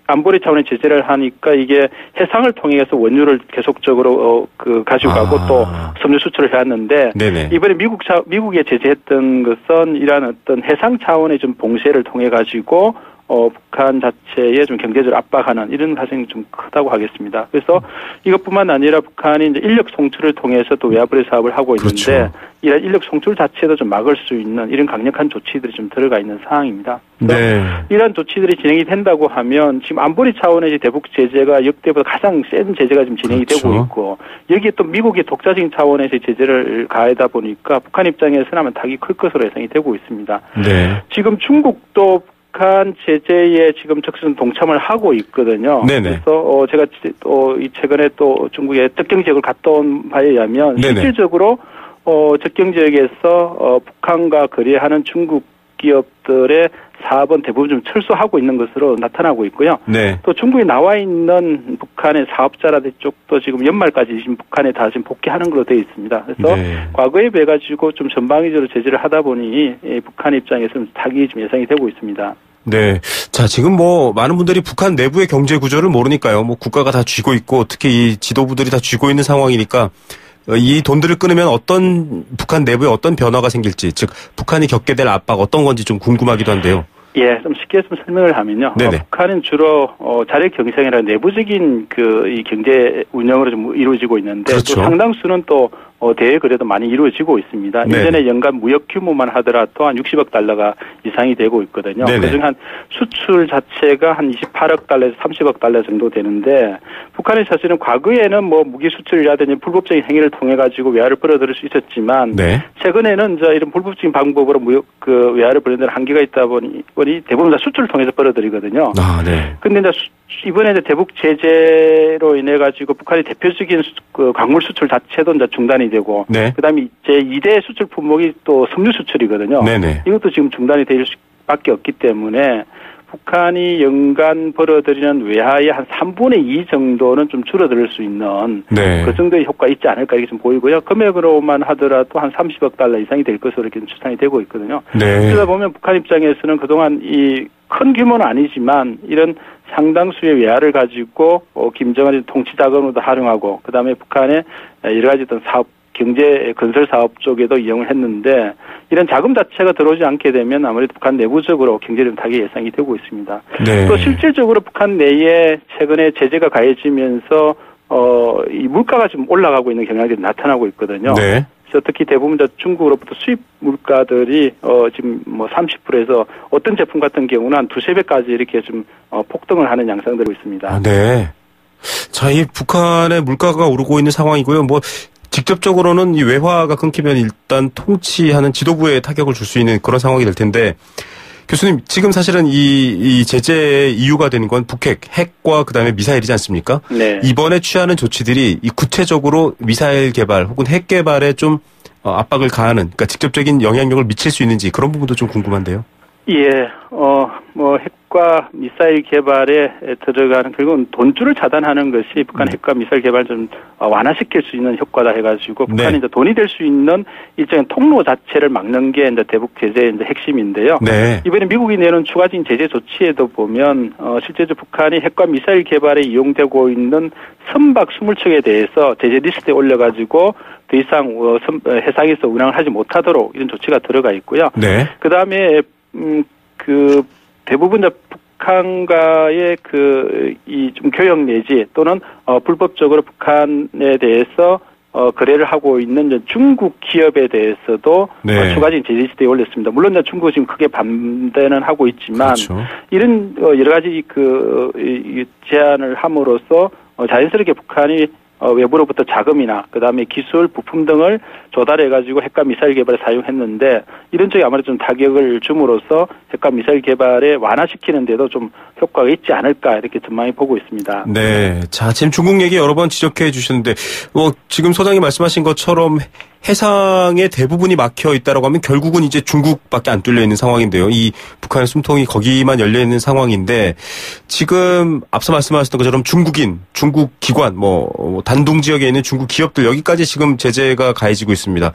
안보리 차원의 제재를 하니까 이게 해상을 통해서 원유를 계속적으로 가지고 가고 또 섬유 수출을 해왔는데 네네. 이번에 미국에 제재했던 것은 이러한 어떤 해상 차원의 좀 봉쇄를 통해 가지고 북한 자체에 좀 경제적으로 압박하는 이런 과정이 좀 크다고 하겠습니다. 그래서 이것뿐만 아니라 북한이 이제 인력 송출을 통해서 또 외화벌이 사업을 하고 있는데 그렇죠. 이런 인력 송출 자체도 좀 막을 수 있는 이런 강력한 조치들이 좀 들어가 있는 상황입니다. 네. 이런 조치들이 진행이 된다고 하면 지금 안보리 차원의 대북 제재가 역대보다 가장 센 제재가 지금 진행이 그렇죠. 되고 있고 여기에 또 미국의 독자적인 차원에서 제재를 가하다 보니까 북한 입장에서는 아마 탁이 클 것으로 예상이 되고 있습니다. 네. 지금 중국도 북한 제재에 지금 적극 동참을 하고 있거든요. 네네. 그래서 제가 이 최근에 또 중국의 접경 지역을 갔다 온 바에 의하면 네네. 실질적으로 접경 지역에서 북한과 거래하는 중국 기업들의 사업은 대부분 좀 철수하고 있는 것으로 나타나고 있고요. 네. 또 중국에 나와 있는 북한의 사업자라든지 쪽도 지금 연말까지 지금 북한에 다 지금 복귀하는 걸로 되어 있습니다. 그래서 네. 과거에 비해 가지고 좀 전방위적으로 제재를 하다 보니 북한 입장에서는 타격이 좀 예상이 되고 있습니다. 네. 자, 지금 뭐 많은 분들이 북한 내부의 경제 구조를 모르니까요. 뭐 국가가 다 쥐고 있고 특히 이 지도부들이 다 쥐고 있는 상황이니까 이 돈들을 끊으면 어떤 북한 내부에 어떤 변화가 생길지, 즉 북한이 겪게 될 압박 어떤 건지 좀 궁금하기도 한데요. 예, 좀 쉽게 좀 설명을 하면요. 북한은 주로 자력 경생이라는 내부적인 이 경제 운영으로 좀 이루어지고 있는데 그렇죠. 또 상당수는 또 대외 거래도 많이 이루어지고 있습니다. 네네. 예전에 연간 무역 규모만 하더라도 한 60억 달러가 이상이 되고 있거든요. 그중 한 수출 자체가 한 28억 달러에서 30억 달러 정도 되는데 북한이 사실은 과거에는 뭐 무기 수출이라든지 불법적인 행위를 통해 가지고 외화를 벌어들일 수 있었지만 네. 최근에는 이런 불법적인 방법으로 무역 외화를 벌어들이는 한계가 있다 보니 대부분 다 수출을 통해서 벌어들이거든요. 아, 네. 근데 이제 이번에 대북 제재로 인해 가지고 북한의 대표적인 광물 수출 자체도 이제 중단이 되고, 네. 그다음에 제 2대 수출 품목이 또 섬유 수출이거든요. 네네. 이것도 지금 중단이 될 수밖에 없기 때문에 북한이 연간 벌어들이는 외화의 한 3분의 2 정도는 좀 줄어들 수 있는 네. 그 정도의 효과가 있지 않을까 이렇게 좀 보이고요. 금액으로만 하더라도 한 30억 달러 이상이 될 것으로 이렇게 추산이 되고 있거든요. 네. 그러다 보면 북한 입장에서는 그동안 이 큰 규모는 아니지만 이런 상당수의 외화를 가지고 김정은이 통치 자금으로도 활용하고 그다음에 북한의 여러 가지 어떤 사업 경제 건설 사업 쪽에도 이용을 했는데 이런 자금 자체가 들어오지 않게 되면 아무래도 북한 내부적으로 경제적 타격이 예상이 되고 있습니다. 네. 또 실질적으로 북한 내에 최근에 제재가 가해지면서 이 물가가 좀 올라가고 있는 경향들이 나타나고 있거든요. 네. 특히 대부분 중국으로부터 수입 물가들이 지금 뭐 30%에서 어떤 제품 같은 경우는 한 2~3배까지 이렇게 좀 폭등을 하는 양상들이 있습니다. 아, 네. 자, 이 북한의 물가가 오르고 있는 상황이고요. 뭐 직접적으로는 이 외화가 끊기면 일단 통치하는 지도부에 타격을 줄 수 있는 그런 상황이 될 텐데, 교수님, 지금 사실은 이 제재의 이유가 되는 건 핵과 그다음에 미사일이지 않습니까? 네. 이번에 취하는 조치들이 이 구체적으로 미사일 개발 혹은 핵 개발에 좀 압박을 가하는, 그러니까 직접적인 영향력을 미칠 수 있는지 그런 부분도 좀 궁금한데요. 예, 뭐 핵과 미사일 개발에 들어가는 결국은 돈줄을 차단하는 것이 북한 핵과 미사일 개발 좀 완화시킬 수 있는 효과다 해가지고 북한이 이제 돈이 될 수 있는 일정한 통로 자체를 막는 게 이제 대북 제재의 이제 핵심인데요. 네. 이번에 미국이 내놓은 추가적인 제재 조치에도 보면 실제로 북한이 핵과 미사일 개발에 이용되고 있는 선박 20척에 대해서 제재 리스트에 올려가지고 더 이상 해상에서 운항을 하지 못하도록 이런 조치가 들어가 있고요. 네. 그 다음에 그 대부분 북한과의 이 좀 교역 내지 또는 불법적으로 북한에 대해서 거래를 하고 있는 중국 기업에 대해서도 네. 추가적인 제재 리스트에 올렸습니다. 물론 중국은 지금 크게 반대는 하고 있지만 그렇죠. 이런 여러 가지 제안을 함으로써 자연스럽게 북한이 외부로부터 자금이나 그다음에 기술, 부품 등을 조달해가지고 핵과 미사일 개발에 사용했는데 이런 쪽에 아무래도 좀 타격을 줌으로써 핵과 미사일 개발에 완화시키는 데도 좀 효과가 있지 않을까 이렇게 전망이 보고 있습니다. 네. 자, 지금 중국 얘기 여러 번 지적해 주셨는데 지금 소장님 말씀하신 것처럼 해상의 대부분이 막혀 있다라고 하면 결국은 이제 중국밖에 안 뚫려 있는 상황인데요. 이 북한의 숨통이 거기만 열려 있는 상황인데 지금 앞서 말씀하셨던 것처럼 중국인, 중국 기관, 단둥 지역에 있는 중국 기업들 여기까지 지금 제재가 가해지고 있습니다.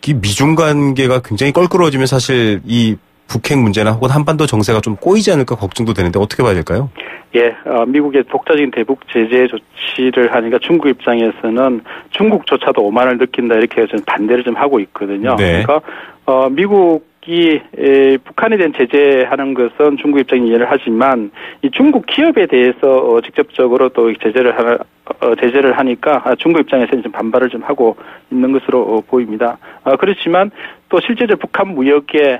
이 미중 관계가 굉장히 껄끄러워지면 사실 이 북핵 문제나 혹은 한반도 정세가 좀 꼬이지 않을까 걱정도 되는데 어떻게 봐야 될까요? 예, 미국의 독자적인 대북 제재 조치를 하니까 중국 입장에서는 중국조차도 오만을 느낀다 이렇게 좀 반대를 좀 하고 있거든요. 네. 그러니까 미국이 북한에 대한 제재하는 것은 중국 입장이 이해를 하지만 이 중국 기업에 대해서 직접적으로 또 제재를 하니까 중국 입장에서는 좀 반발을 좀 하고 있는 것으로 보입니다. 그렇지만 또 실제로 북한 무역의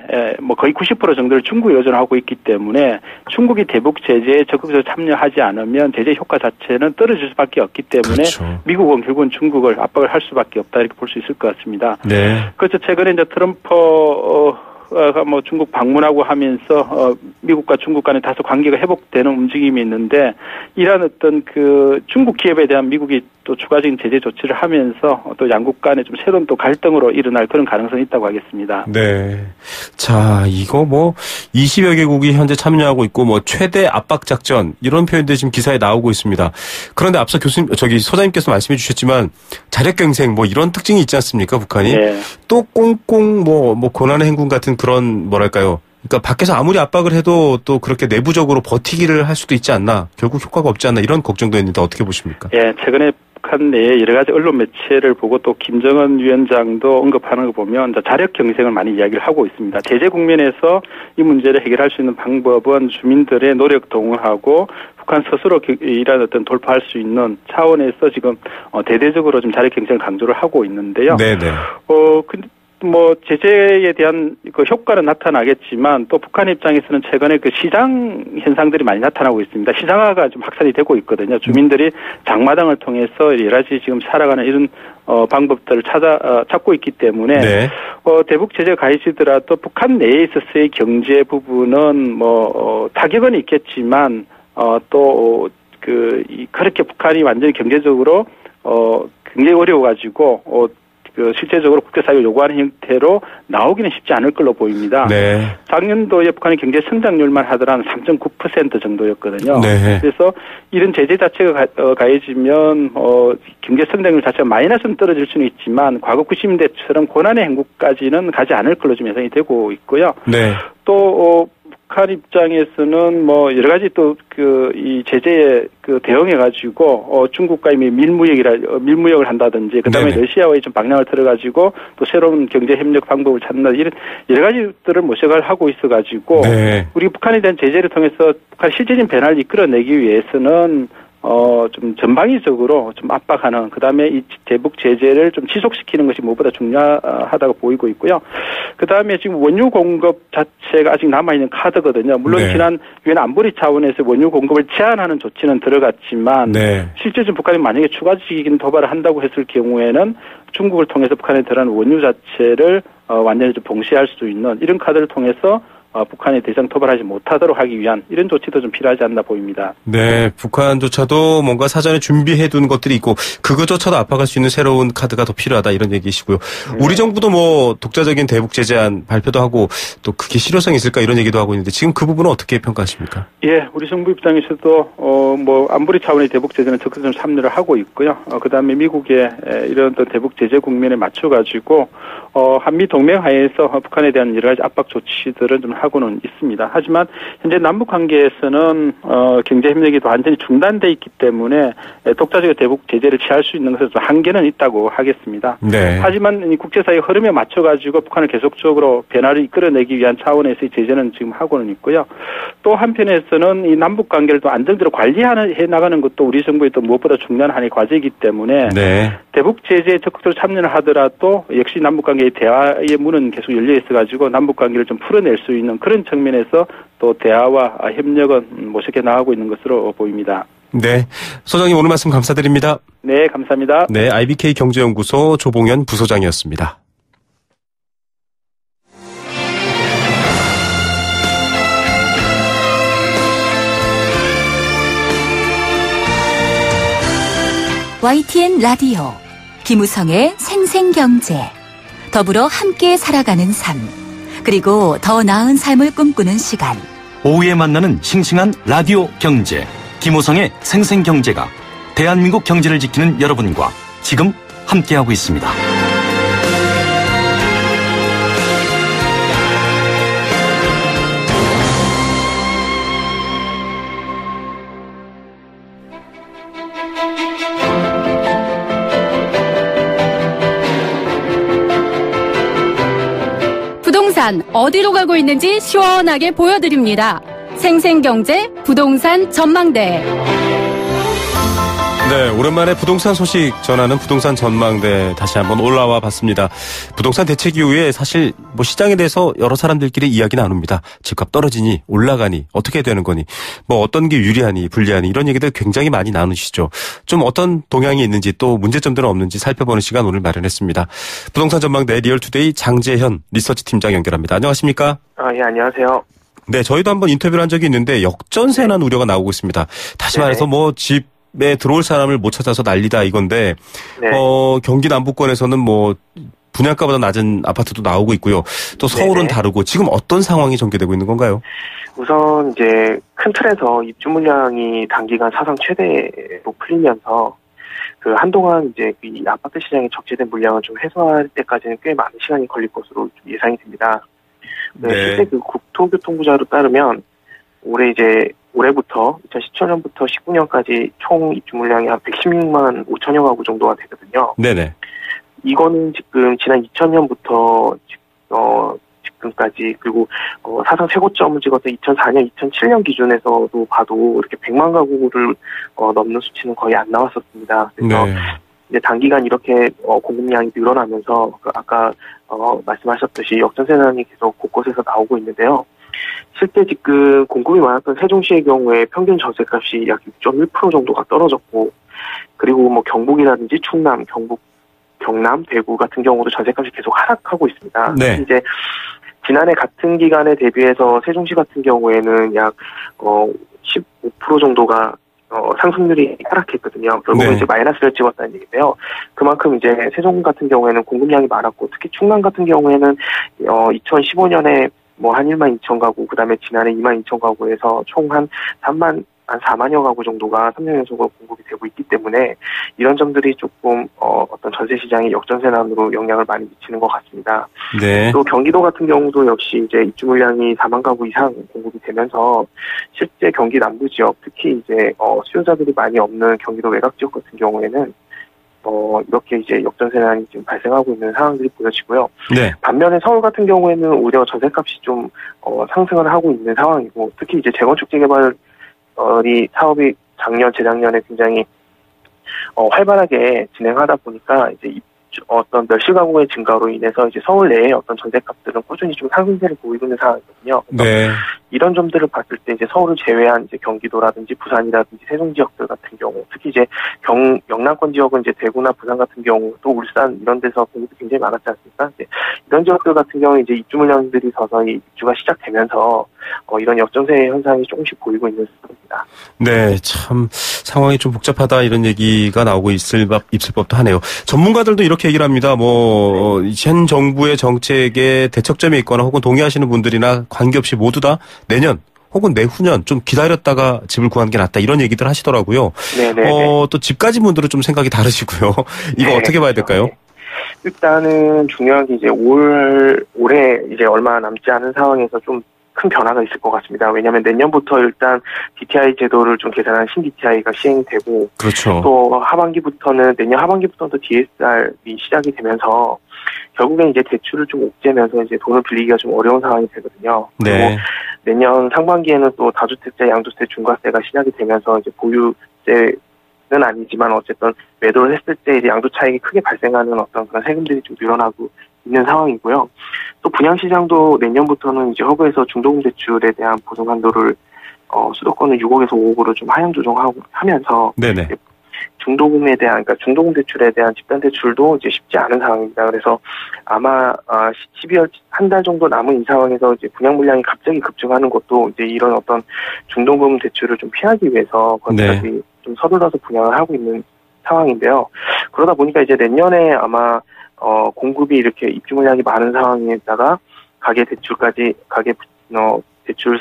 거의 90% 정도를 중국에 의존하고 있기 때문에 중국이 대북 제재에 적극적으로 참여하지 않으면 제재 효과 자체는 떨어질 수밖에 없기 때문에 그렇죠. 미국은 결국은 중국을 압박을 할 수밖에 없다 이렇게 볼 수 있을 것 같습니다. 네. 그래서 최근에 이제 트럼프 중국 방문하고 하면서 미국과 중국 간에 다소 관계가 회복되는 움직임이 있는데 이러한 어떤 중국 기업에 대한 미국이 또 추가적인 제재 조치를 하면서 또 양국 간에 좀 새로운 또 갈등으로 일어날 그런 가능성이 있다고 하겠습니다. 네. 자, 이거 20여 개국이 현재 참여하고 있고 최대 압박 작전 이런 표현들이 지금 기사에 나오고 있습니다. 그런데 앞서 소장님께서 말씀해 주셨지만 자력경생 이런 특징이 있지 않습니까, 북한이? 네. 또 꽁꽁 고난의 행군 같은 그런 뭐랄까요? 그러니까 밖에서 아무리 압박을 해도 또 그렇게 내부적으로 버티기를 할 수도 있지 않나, 결국 효과가 없지 않나 이런 걱정도 있는데 어떻게 보십니까? 예, 최근에 북한 내에 여러 가지 언론 매체를 보고 또 김정은 위원장도 언급하는 거 보면 자력 경쟁을 많이 이야기를 하고 있습니다. 제재 국면에서 이 문제를 해결할 수 있는 방법은 주민들의 노력 동원하고 북한 스스로 이런 어떤 돌파할 수 있는 차원에서 지금 대대적으로 좀 자력 경쟁을 강조를 하고 있는데요. 네네. 제재에 대한 효과는 나타나겠지만 또 북한 입장에서는 최근에 시장 현상들이 많이 나타나고 있습니다. 시장화가 좀 확산이 되고 있거든요. 주민들이 장마당을 통해서 여러 가지 지금 살아가는 이런 방법들을 찾고 있기 때문에 네. 대북 제재가 가해지더라도 북한 내에 있어서의 경제 부분은 타격은 있겠지만 또 그렇게 북한이 완전히 경제적으로 굉장히 어려워가지고 실제적으로 국제사회가 요구하는 형태로 나오기는 쉽지 않을 걸로 보입니다. 네. 작년도에 북한의 경제 성장률만 하더라도 3.9% 정도였거든요. 네. 그래서 이런 제재 자체가 가해지면 경제 성장률 자체가 마이너스는 떨어질 수는 있지만 과거 90년대처럼 고난의 행국까지는 가지 않을 걸로 좀 예상이 되고 있고요. 네. 또 북한 입장에서는 여러 가지 또 이 제재에 대응해가지고 중국과의 밀무역을 한다든지 그다음에 러시아와의 좀 방향을 들어가지고 또 새로운 경제 협력 방법을 찾는 이런 여러 가지들을 모색을 하고 있어가지고 네. 우리 북한에 대한 제재를 통해서 북한 실질적인 변화를 이끌어내기 위해서는 좀 전방위적으로 좀 압박하는, 그 다음에 이 대북 제재를 좀 지속시키는 것이 무엇보다 중요하다고 보이고 있고요. 그 다음에 지금 원유 공급 자체가 아직 남아있는 카드거든요. 물론 네. 지난 유엔 안보리 차원에서 원유 공급을 제한하는 조치는 들어갔지만 네. 실제 좀 북한이 만약에 추가적인 도발을 한다고 했을 경우에는 중국을 통해서 북한에 들어가는 원유 자체를 완전히 좀 봉쇄할 수 있는 이런 카드를 통해서 북한에 대상 토발하지 못하도록 하기 위한 이런 조치도 좀 필요하지 않나 보입니다. 네, 북한조차도 뭔가 사전에 준비해둔 것들이 있고 그것조차도 압박할 수 있는 새로운 카드가 더 필요하다 이런 얘기시고요. 네. 우리 정부도 뭐 독자적인 대북 제재안 발표도 하고 또 그게 실효성이 있을까 이런 얘기도 하고 있는데 지금 그 부분은 어떻게 평가하십니까? 예, 우리 정부 입장에서도 뭐 안보리 차원의 대북 제재는 적극적으로 참여를 하고 있고요. 그다음에 미국의 이런 또 대북 제재 국면에 맞춰가지고 한미 동맹 하에서 북한에 대한 여러 가지 압박 조치들은 좀 하고는 있습니다. 하지만 현재 남북 관계에서는 경제 협력이 완전히 중단돼 있기 때문에 독자적인 대북 제재를 취할 수 있는 것에 좀 한계는 있다고 하겠습니다. 네. 하지만 이 국제사회 흐름에 맞춰가지고 북한을 계속적으로 변화를 이끌어내기 위한 차원에서의 제재는 지금 하고는 있고요. 또 한편에서는 이 남북 관계를 또 안정적으로 관리해 나가는 것도 우리 정부의 또 무엇보다 중요한 하나의 과제이기 때문에 네. 대북 제재에 적극적으로 참여를 하더라도 역시 남북 관계의 대화의 문은 계속 열려 있어가지고 남북 관계를 좀 풀어낼 수 있는 그런 측면에서 또 대화와 협력은 모색해 나가고 있는 것으로 보입니다. 네, 소장님 오늘 말씀 감사드립니다. 네, 감사합니다. 네, IBK 경제연구소 조봉현 부소장이었습니다. YTN 라디오 김우성의 생생경제, 더불어 함께 살아가는 삶, 그리고 더 나은 삶을 꿈꾸는 시간. 오후에 만나는 싱싱한 라디오 경제, 김우성의 생생경제가 대한민국 경제를 지키는 여러분과 지금 함께하고 있습니다. 부동산 어디로 가고 있는지 시원하게 보여드립니다. 생생경제 부동산 전망대. 네, 오랜만에 부동산 소식 전하는 부동산 전망대 다시 한번 올라와 봤습니다. 부동산 대책 이후에 사실 뭐 시장에 대해서 여러 사람들끼리 이야기 나눕니다. 집값 떨어지니 올라가니 어떻게 되는 거니 뭐 어떤 게 유리하니 불리하니 이런 얘기들 굉장히 많이 나누시죠. 좀 어떤 동향이 있는지 또 문제점들은 없는지 살펴보는 시간 오늘 마련했습니다. 부동산 전망대 리얼투데이 장재현 리서치 팀장 연결합니다. 안녕하십니까? 예, 안녕하세요. 네, 저희도 한번 인터뷰를 한 적이 있는데 역전세난 우려가 나오고 있습니다. 다시 말해서 뭐 집에 들어올 사람을 못 찾아서 난리다 이건데 네. 경기 남부권에서는 뭐 분양가보다 낮은 아파트도 나오고 있고요. 또 서울은 다르고 지금 어떤 상황이 전개되고 있는 건가요? 우선 이제 큰 틀에서 입주 물량이 단기간 사상 최대로 풀리면서 그 한동안 이제 이 아파트 시장에 적재된 물량을 좀 해소할 때까지는 꽤 많은 시간이 걸릴 것으로 좀 예상이 됩니다. 네. 실제 그 국토교통부 자료에 따르면 올해부터 2017년부터 19년까지 총 입주 물량이 한 116만 5천여 가구 정도가 되거든요. 네네. 이거는 지금 지난 2000년부터 지금까지 그리고 사상 최고점을 찍었던 2004년, 2007년 기준에서도 봐도 이렇게 100만 가구를 넘는 수치는 거의 안 나왔었습니다. 그래서 네. 이제 단기간 이렇게 공급량이 늘어나면서 아까 말씀하셨듯이 역전세난이 계속 곳곳에서 나오고 있는데요. 실제 지금 공급이 많았던 세종시의 경우에 평균 전세값이 약 6.1% 정도가 떨어졌고, 그리고 뭐 경북이라든지 충남, 경남, 대구 같은 경우도 전세값이 계속 하락하고 있습니다. 네. 이제 지난해 같은 기간에 대비해서 세종시 같은 경우에는 약 15% 정도가 상승률이 하락했거든요. 결국은 네. 이제 마이너스를 찍었다는 얘기인데요. 그만큼 이제 세종 같은 경우에는 공급량이 많았고, 특히 충남 같은 경우에는 2015년에 뭐 한 1만 2천 가구, 그 다음에 지난해 2만 2천 가구에서 총 한 4만여 가구 정도가 3년 연속으로 공급이 되고 있기 때문에 이런 점들이 조금 어떤 전세 시장의 역전세난으로 영향을 많이 미치는 것 같습니다. 네. 또 경기도 같은 경우도 역시 이제 입주 물량이 4만 가구 이상 공급이 되면서 실제 경기 남부 지역, 특히 이제 수요자들이 많이 없는 경기도 외곽 지역 같은 경우에는 이렇게 이제 역전세난이 지금 발생하고 있는 상황들이 보여지고요. 네. 반면에 서울 같은 경우에는 오히려 전세값이 좀 상승을 하고 있는 상황이고, 특히 이제 재건축 재개발 사업이 작년, 재작년에 굉장히 활발하게 진행하다 보니까 이제 어떤 멸실 가구의 증가로 인해서 이제 서울 내의 어떤 전세값들은 꾸준히 좀 상승세를 보이고 있는 상황이거든요. 네. 이런 점들을 봤을 때 이제 서울을 제외한 이제 경기도라든지 부산이라든지 세종 지역들 같은 경우, 특히 이제 영남권 지역은 이제 대구나 부산 같은 경우, 또 울산 이런 데서 공급이 굉장히 많았지 않습니까? 이제 이런 지역들 같은 경우 이제 입주 물량들이 서서히 입주가 시작되면서 이런 역전세 현상이 조금씩 보이고 있는 상황입니다. 네, 참 상황이 좀 복잡하다 이런 얘기가 나오고 있을 법도 하네요. 전문가들도 이렇게 얘기를 합니다. 현 정부의 정책에 대척점에 있거나 혹은 동의하시는 분들이나 관계없이 모두 다 내년 혹은 내후년 좀 기다렸다가 집을 구하는 게 낫다 이런 얘기들 하시더라고요. 네네. 또 집 가진 분들은 좀 생각이 다르시고요. 이거 네, 어떻게 봐야 될까요? 네. 일단은 중요한 게 이제 올해 이제 얼마 남지 않은 상황에서 좀 큰 변화가 있을 것 같습니다. 왜냐하면 내년부터 일단 DTI 제도를 좀 계산한 신 DTI가 시행되고, 그렇죠. 또 내년 하반기부터는 또 DSR이 시작이 되면서 결국엔 이제 대출을 좀 옥죄면서 이제 돈을 빌리기가 좀 어려운 상황이 되거든요. 네. 그리고 내년 상반기에는 또 다주택자, 양도세, 중과세가 시작이 되면서 이제 보유세는 아니지만 어쨌든 매도를 했을 때 이제 양도 차익이 크게 발생하는 어떤 그런 세금들이 좀 늘어나고 있는 상황이고요. 또 분양시장도 내년부터는 이제 허브에서 중도금 대출에 대한 보증 한도를 수도권은 6억에서 5억으로 좀 하향 조정하면서 네네. 중도금에 대한, 그러니까 중도금 대출에 대한 집단 대출도 이제 쉽지 않은 상황입니다. 그래서 아마 12월 한 달 정도 남은 이 상황에서 이제 분양 물량이 갑자기 급증하는 것도 이제 이런 어떤 중도금 대출을 좀 피하기 위해서 건설사들이 네. 좀 서둘러서 분양을 하고 있는 상황인데요. 그러다 보니까 이제 내년에 아마 공급이 이렇게 입주 물량이 많은 상황에다가 가계 대출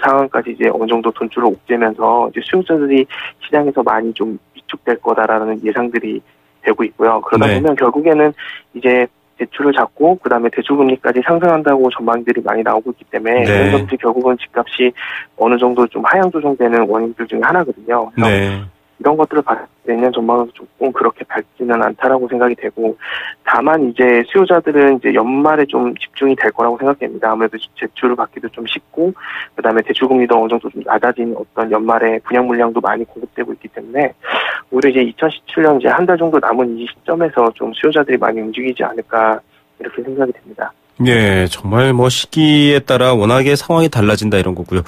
상황까지 이제 어느 정도 돈줄을 옥죄면서 이제 수요자들이 시장에서 많이 좀 위축될 거다라는 예상들이 되고 있고요. 그러다 네. 보면 결국에는 이제 대출을 잡고 그다음에 대출금리까지 상승한다고 전망들이 많이 나오고 있기 때문에 네. 이런 점들이 결국은 집값이 어느 정도 좀 하향 조정되는 원인들 중에 하나거든요. 그래서 네. 이런 것들을 봤을 때 내년 전망은 조금 그렇게 밝지는 않다라고 생각이 되고, 다만 이제 수요자들은 이제 연말에 좀 집중이 될 거라고 생각됩니다. 아무래도 대출을 받기도 좀 쉽고, 그 다음에 대출금리도 어느 정도 좀 낮아진 어떤 연말에 분양 물량도 많이 공급되고 있기 때문에, 오히려 이제 2017년 이제 한 달 정도 남은 이 시점에서 좀 수요자들이 많이 움직이지 않을까, 이렇게 생각이 됩니다. 예, 정말 시기에 따라 워낙에 상황이 달라진다 이런 거고요.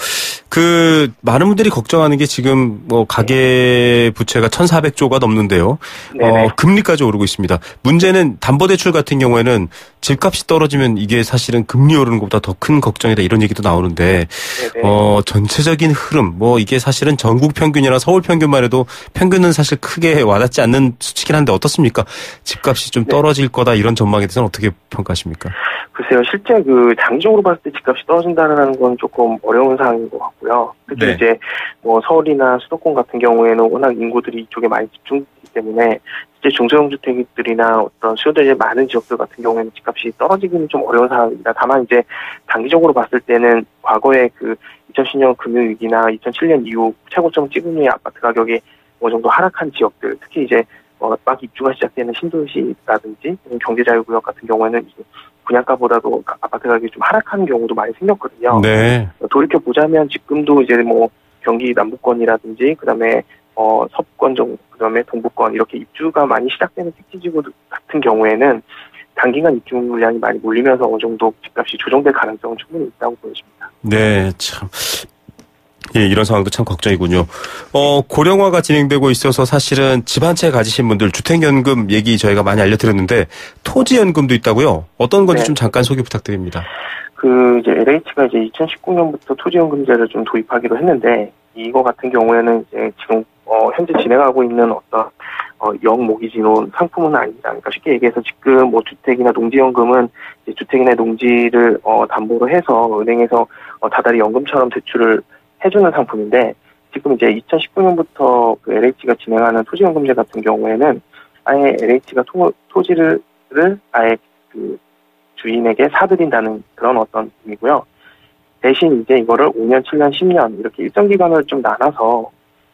많은 분들이 걱정하는 게 지금 가계 부채가 1,400조가 넘는데요. 금리까지 오르고 있습니다. 문제는 담보대출 같은 경우에는 집값이 떨어지면 이게 사실은 금리 오르는 것보다 더 큰 걱정이다 이런 얘기도 나오는데, 전체적인 흐름, 이게 사실은 전국 평균이나 서울 평균만 해도 평균은 사실 크게 와닿지 않는 수치긴 한데 어떻습니까? 집값이 좀 떨어질 거다 이런 전망에 대해서는 어떻게 평가하십니까? 글쎄요, 실제 장기적으로 봤을 때 집값이 떨어진다는 건 조금 어려운 상황인 것 같고요. 특히 네. 이제 서울이나 수도권 같은 경우에는 워낙 인구들이 이쪽에 많이 집중되기 때문에 실제 중소형 주택들이나 어떤 수요자들이 많은 지역들 같은 경우에는 집값이 떨어지기는 좀 어려운 상황입니다. 다만 이제 단기적으로 봤을 때는 과거에 2010년 금융위기나 2007년 이후 최고점 찍은 후에 아파트 가격이 어느 정도 하락한 지역들, 특히 이제 막 입주가 시작되는 신도시라든지 경제자유구역 같은 경우에는 분양가보다도 아파트 가격이 좀 하락하는 경우도 많이 생겼거든요. 네. 돌이켜 보자면 지금도 이제 경기 남부권이라든지 그다음에 서부권 그다음에 동부권 이렇게 입주가 많이 시작되는 택지지구 같은 경우에는 단기간 입주 물량이 많이 몰리면서 어느 정도 집값이 조정될 가능성은 충분히 있다고 보여집니다. 네, 참. 예, 이런 상황도 참 걱정이군요. 고령화가 진행되고 있어서 사실은 집 한 채 가지신 분들 주택연금 얘기 저희가 많이 알려드렸는데 토지연금도 있다고요? 어떤 건지 좀 잠깐 소개 부탁드립니다. 이제 LH가 이제 2019년부터 토지연금제를 좀 도입하기로 했는데, 이거 같은 경우에는 이제 지금 현재 진행하고 있는 어떤 영모기지론 상품은 아닙니다. 그러니까 쉽게 얘기해서 지금 주택이나 농지연금은 이제 주택이나 농지를 담보로 해서 은행에서 다달이 연금처럼 대출을 해주는 상품인데, 지금 이제 2019년부터 LH가 진행하는 토지연금제 같은 경우에는 아예 LH가 토지를 아예 주인에게 사들인다는 그런 어떤 의미고요. 대신 이제 이거를 5년, 7년, 10년 이렇게 일정 기간을 좀 나눠서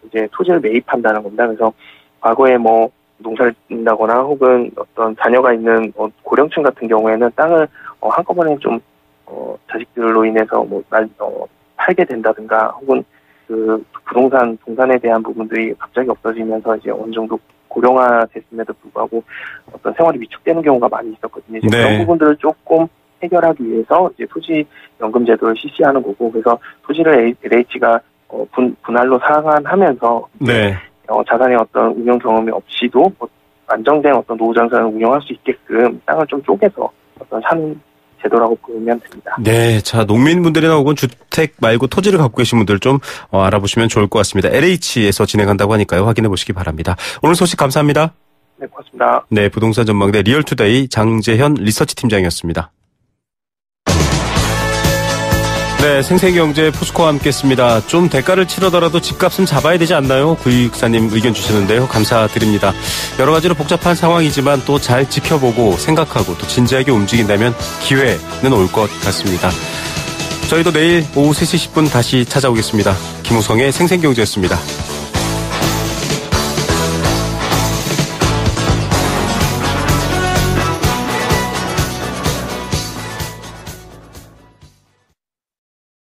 이제 토지를 매입한다는 겁니다. 그래서 과거에 농사를 짓는다거나 혹은 어떤 자녀가 있는 고령층 같은 경우에는 땅을 한꺼번에 좀 자식들로 인해서 팔게 된다든가 혹은 그 부동산에 대한 부분들이 갑자기 없어지면서 이제 어느 정도 고령화됐음에도 불구하고 어떤 생활이 위축되는 경우가 많이 있었거든요. 이제 그런 부분들을 조금 해결하기 위해서 이제 토지연금 제도를 실시하는 거고, 그래서 토지를 LH가 분할로 상환하면서 자산의 어떤 운영 경험이 없이도 안정된 어떤 노후 자산을 운영할 수 있게끔 땅을 좀 쪼개서 어떤 사는 제도라고 보면 됩니다. 네, 자, 농민분들이나 혹은 주택 말고 토지를 갖고 계신 분들 좀 알아보시면 좋을 것 같습니다. LH에서 진행한다고 하니까요. 확인해 보시기 바랍니다. 오늘 소식 감사합니다. 네, 고맙습니다. 네, 부동산 전망대 리얼투데이 장재현 리서치 팀장이었습니다. 네, 생생경제 포스코와 함께했습니다. 좀 대가를 치르더라도 집값은 잡아야 되지 않나요? 구익사님 의견 주시는데요. 감사드립니다. 여러 가지로 복잡한 상황이지만 또 잘 지켜보고 생각하고 또 진지하게 움직인다면 기회는 올 것 같습니다. 저희도 내일 오후 3시 10분 다시 찾아오겠습니다. 김우성의 생생경제였습니다.